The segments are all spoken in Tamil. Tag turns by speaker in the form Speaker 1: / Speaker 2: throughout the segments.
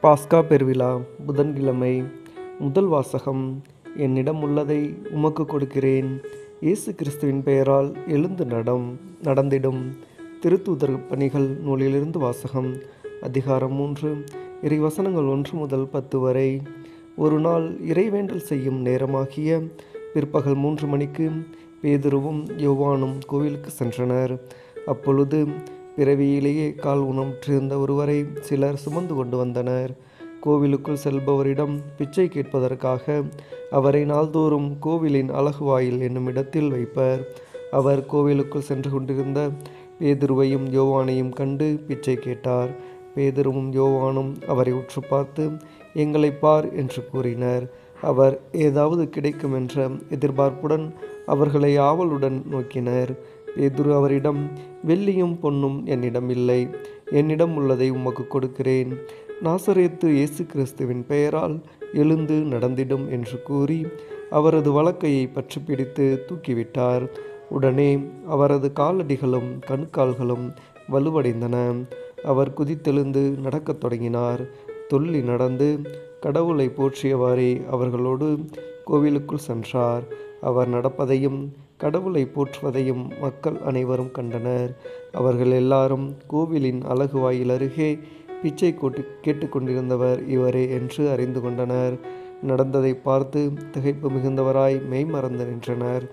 Speaker 1: பாஸ்கா பெருவிழா புதன்கிழமை. முதல் வாசகம். என்னிடம் உள்ளதை உமக்கு கொடுக்கிறேன். இயேசு கிறிஸ்துவின் பெயரால் எழுந்து நடந்திடும். திருத்தூதர் பணிகள் நூலிலிருந்து வாசகம். அதிகாரம் 3, இறைவசனங்கள் 1 முதல் 10 வரை. ஒரு நாள் இறைவேண்டல் செய்யும் நேரமாகிய பிற்பகல் 3 மணிக்கு பேதுருவும் யோவானும் கோவிலுக்கு சென்றனர். அப்பொழுது பிறவியிலேயே கால் ஊனமுற்றிருந்த ஒருவரை சிலர் சுமந்து கொண்டு வந்தனர். கோவிலுக்குள் செல்பவரிடம் பிச்சை கேட்பதற்காக அவரை நாள்தோறும் கோவிலின் அழகுவாயில் என்னும் இடத்தில் வைப்பர். அவர் கோவிலுக்குள் சென்று கொண்டிருந்த பேதுருவையும் யோவானையும் கண்டு பிச்சை கேட்டார். பேதுருவும் யோவானும் அவரை உற்று பார்த்து, எங்களை பார் என்று கூறினர். அவர் ஏதாவது கிடைக்கும் என்ற எதிர்பார்ப்புடன் அவர்களை ஆவலுடன் நோக்கினர். பேதுரு அவரிடம், வெள்ளியும் பொன்னும் என்னிடம் இல்லை, என்னிடம் உள்ளதை உமக்கு கொடுக்கிறேன். நாசரேத்து இயேசு கிறிஸ்துவின் பெயரால் எழுந்து நடந்திடும் என்று கூறி அவரது வலக்கையை பற்றி பிடித்து தூக்கிவிட்டார். உடனே அவரது காலடிகளும் கணுக்கால்களும் வலுவடைந்தன. அவர் குதித்தெழுந்து நடக்கத் தொடங்கினார். துள்ளி நடந்து கடவுளை போற்றியவாறே அவர்களோடு கோவிலுக்குள் சென்றார். அவர் நடப்பதையும் கடவுளை போற்றுவதையும் மக்கள் அனைவரும் கண்டனர். அவர்கள் எல்லாரும் கோவிலின் அழகு வாயில் அருகே பிச்சை கேட்டுக்கொண்டிருந்தவர் இவரே என்று அறிந்து கொண்டனர். நடந்ததை பார்த்து திகைப்பு மிகுந்தவராய் மெய்மறந்து நின்றனர்.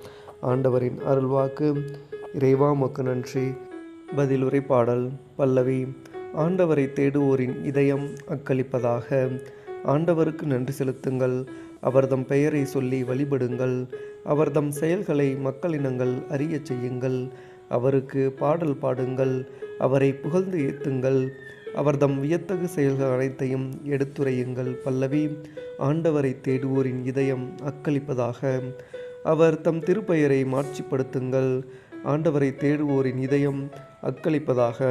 Speaker 1: ஆண்டவரின் அருள்வாக்கு. இறைவா உமக்கு நன்றி. பதிலுரை பாடல். பல்லவி. ஆண்டவரை தேடுவோரின் இதயம் அக்களிப்பதாக. ஆண்டவருக்கு நன்றி செலுத்துங்கள், அவர்தம் பெயரை சொல்லி வழிபடுங்கள், அவர்தம் செயல்களை மக்களினங்கள் அறியச் செய்யுங்கள். அவருக்கு பாடல் பாடுங்கள், அவரை புகழ்ந்து ஏத்துங்கள், அவர்தம் வியத்தகு செயல்கள் அனைத்தையும் எடுத்துரையுங்கள். பல்லவி. ஆண்டவரை தேடுவோரின் இதயம் அக்களிப்பதாக. அவர் தம் திருப்பெயரை மாட்சிப்படுத்துங்கள். ஆண்டவரை தேடுவோரின் இதயம் அக்களிப்பதாக.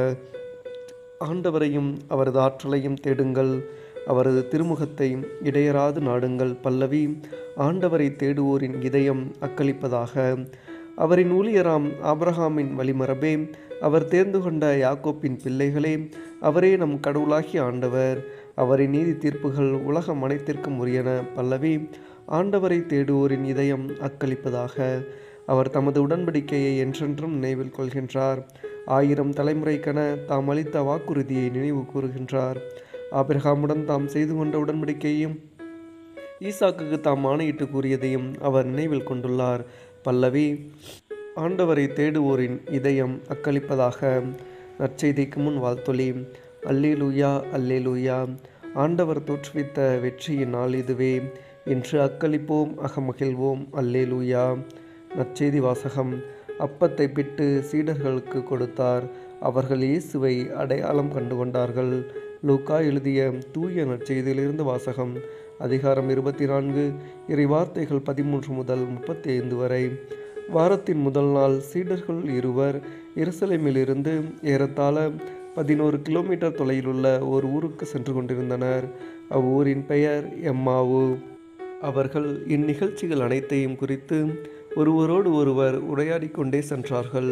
Speaker 1: ஆண்டவரையும் அவரது ஆற்றலையும் தேடுங்கள், அவரது திருமுகத்தை இடையராது நாடுங்கள். பல்லவி. ஆண்டவரை தேடுவோரின் இதயம் அக்களிப்பதாக. அவரின் ஊழியராம் ஆபிரகாமின் வழிமரபே, அவர் தேர்ந்து கொண்ட யாக்கோப்பின் பிள்ளைகளே, அவரே நம் கடவுளாகிய ஆண்டவர். அவரின் நீதி தீர்ப்புகள் உலகம் அனைத்திற்கும் உரியன. பல்லவி. ஆண்டவரை தேடுவோரின் இதயம் அக்களிப்பதாக. அவர் தமது உடன்படிக்கையை என்றென்றும் நினைவில் கொள்கின்றார். 1000 தலைமுறைக்கென தாம் அளித்த வாக்குறுதியை நினைவு கூறுகின்றார். ஆபிரகாமுடன் தாம் செய்து கொண்ட உடன்படிக்கையையும் ஈசாக்குக்கு தாம் ஆணையிட்டு கூறியதையும் அவர் நினைவில் கொண்டுள்ளார். பல்லவி. ஆண்டவரை தேடுவோரின் இதயம் அக்களிப்பதாக. நற்செய்திக்கு முன் வாழ்த்தொலி. அல்லேலூயா, அல்லேலூயா. ஆண்டவர் தோற்றுவித்த வெற்றியின் நாள் இதுவே. இன்று அக்களிப்போம், அகமகிழ்வோம். அல்லேலூயா. நற்செய்தி வாசகம். அப்பத்தை பிட்டு சீடர்களுக்கு கொடுத்தார். அவர்கள் இயேசுவை அடையாளம் கண்டு கொண்டார்கள். லூக்கா எழுதிய தூய நற்செய்தியிலிருந்து வாசகம். அதிகாரம் 24, இறைவார்த்தைகள் 13 முதல் 35 வரை. வாரத்தின் முதல் நாள் சீடர்கள் இருவர் எருசலேமிலிருந்து ஏறத்தாழ 11 கிலோமீட்டர் தொலையிலுள்ள ஒரு ஊருக்கு சென்று கொண்டிருந்தனர். அவ்வூரின் பெயர் எம்மாவு. அவர்கள் இந்நிகழ்ச்சிகள் அனைத்தையும் குறித்து ஒருவரோடு ஒருவர் உரையாடி கொண்டே சென்றார்கள்.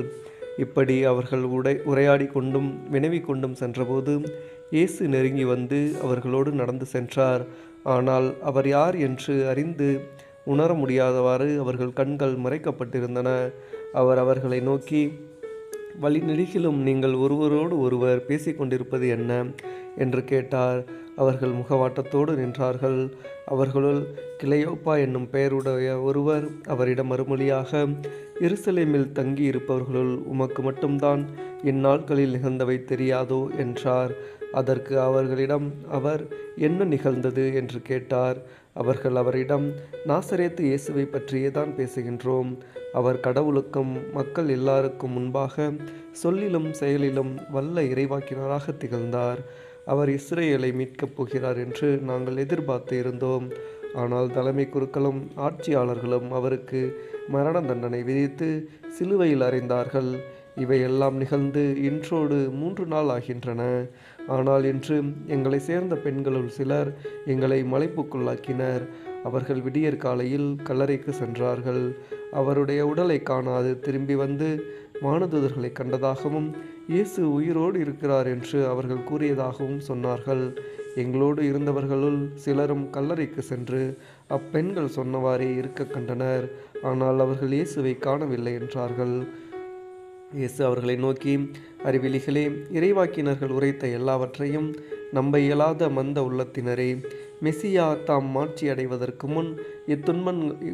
Speaker 1: இப்படி அவர்கள் உரையாடி கொண்டும் வினவி கொண்டும் சென்றபோது இயேசு நெருங்கி வந்து அவர்களோடு நடந்து சென்றார். ஆனால் அவர் யார் என்று அறிந்து உணர முடியாதவாறு அவர்கள் கண்கள் மறைக்கப்பட்டிருந்தன. அவர் அவர்களை நோக்கி, வழிநெடுகிலும் நீங்கள் ஒருவரோடு ஒருவர் பேசிக்கொண்டிருப்பது என்ன என்று கேட்டார். அவர்கள் முகவாட்டத்தோடு நின்றார்கள். அவர்களுள் கிளையோப்பா என்னும் பெயருடைய ஒருவர் அவரிடம் மறுமொழியாக, எருசலேமில் தங்கி இருப்பவர்களுள் உமக்கு மட்டும்தான் இந்நாட்களில் நிகழ்ந்தவை தெரியாதோ என்றார். அதற்கு அவர்களிடம் அவர், என்ன நிகழ்ந்தது என்று கேட்டார். அவர்கள் அவரிடம், நாசரேத்து இயேசுவை பற்றியே தான் பேசுகின்றோம். அவர் கடவுளுக்கும் மக்கள் எல்லாருக்கும் முன்பாக சொல்லிலும் செயலிலும் வல்ல இறைவாக்கினராக திகழ்ந்தார். அவர் இஸ்ரேலை மீட்கப் போகிறார் என்று நாங்கள் எதிர்பார்த்து இருந்தோம். ஆனால் தலைமை குருக்களும் ஆட்சியாளர்களும் அவருக்கு மரண தண்டனை விதித்து சிலுவையில் அறைந்தார்கள். இவையெல்லாம் நிகழ்ந்து இன்றோடு 3 நாள் ஆகின்றன. ஆனால் இன்று எங்களை சேர்ந்த பெண்களுள் சிலர் எங்களை மலைப்புக்குள்ளாக்கினர். அவர்கள் விடியற் காலையில் கல்லறைக்கு சென்றார்கள். அவருடைய உடலை காணாது திரும்பி வந்து வானதூதர்களை கண்டதாகவும் இயேசு உயிரோடு இருக்கிறார் என்று அவர்கள் கூறியதாகவும் சொன்னார்கள். எங்களோடு இருந்தவர்களுள் சிலரும் கல்லறைக்கு சென்று அப்பெண்கள் சொன்னவாறே இருக்க கண்டனர். ஆனால் அவர்கள் இயேசுவை காணவில்லை என்றார்கள். இயேசு அவர்களை நோக்கி, அறிவிலிகளே, இறைவாக்கினர்கள் உரைத்த எல்லாவற்றையும் நம்ப இயலாத மந்த உள்ளத்தினரே, மெசியா தாம் மாட்சி அடைவதற்கு முன்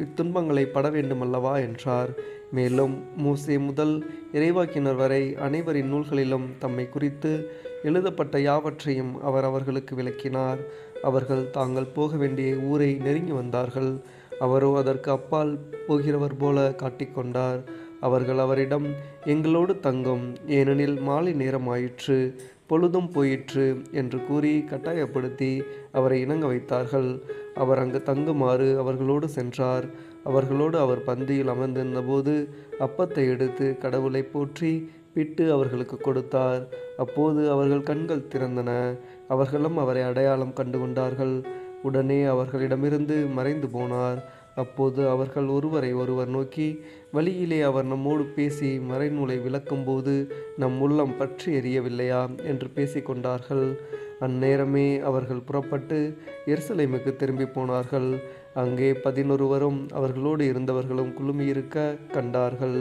Speaker 1: இத்துன்பங்களை பட வேண்டுமல்லவா என்றார். மேலும் மோசே முதல் இறைவாக்கினர் வரை அனைவரின் நூல்களிலும் தம்மை குறித்து எழுதப்பட்ட யாவற்றையும் அவர் அவர்களுக்கு விளக்கினார். அவர்கள் தாங்கள் போக வேண்டிய ஊரை நெருங்கி வந்தார்கள். அவரோ அதற்கு அப்பால் போகிறவர் போல காட்டிக்கொண்டார். அவர்கள் அவரிடம், எங்களோடு தங்கும், ஏனெனில் மாலை நேரம் ஆயிற்று, பொழுதும் போயிற்று என்று கூறி கட்டாயப்படுத்தி அவரை இணங்க வைத்தார்கள். அவர் அங்கு தங்குமாறு அவர்களோடு சென்றார். அவர்களோடு அவர் பந்தியில் அமர்ந்திருந்தபோது அப்பத்தை எடுத்து கடவுளை போற்றி பிட்டு அவர்களுக்கு கொடுத்தார். அப்போது அவர்கள் கண்கள் திறந்தன. அவர்களும் அவரை அடையாளம் கண்டு கொண்டார்கள். உடனே அவர்களிடமிருந்து மறைந்து போனார். அப்போது அவர்கள் ஒருவரை ஒருவர் நோக்கி, வழியிலே அவர் நம்மோடு பேசி மறைநூலை விளக்கும்போது நம் உள்ளம் பற்றி எரியவில்லையா என்று பேசிக்கொண்டார்கள். அந்நேரமே அவர்கள் புறப்பட்டு எருசலேமுக்கு திரும்பி போனார்கள். அங்கே 11 அவர்களோடு இருந்தவர்களும் குழுமியிருக்க கண்டார்கள்.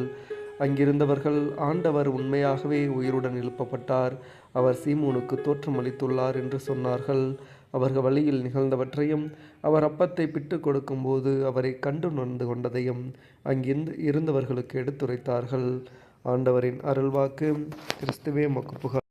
Speaker 1: அங்கிருந்தவர்கள், ஆண்டவர் உண்மையாகவே உயிருடன் எழுப்பப்பட்டார், அவர் சீமோனுக்கு தோற்றமளித்துள்ளார் என்று சொன்னார்கள். அவர்கள் வழியில் நிகழ்ந்தவற்றையும் அவர் அப்பத்தை பிட்டு கொடுக்கும்போது அவரை கண்டு நொந்து கொண்டதையும் அங்கிருந்து இருந்தவர்களுக்கு எடுத்துரைத்தார்கள். ஆண்டவரின் அருள்வாக்கு. கிறிஸ்துவே உமக்கு புகழ்.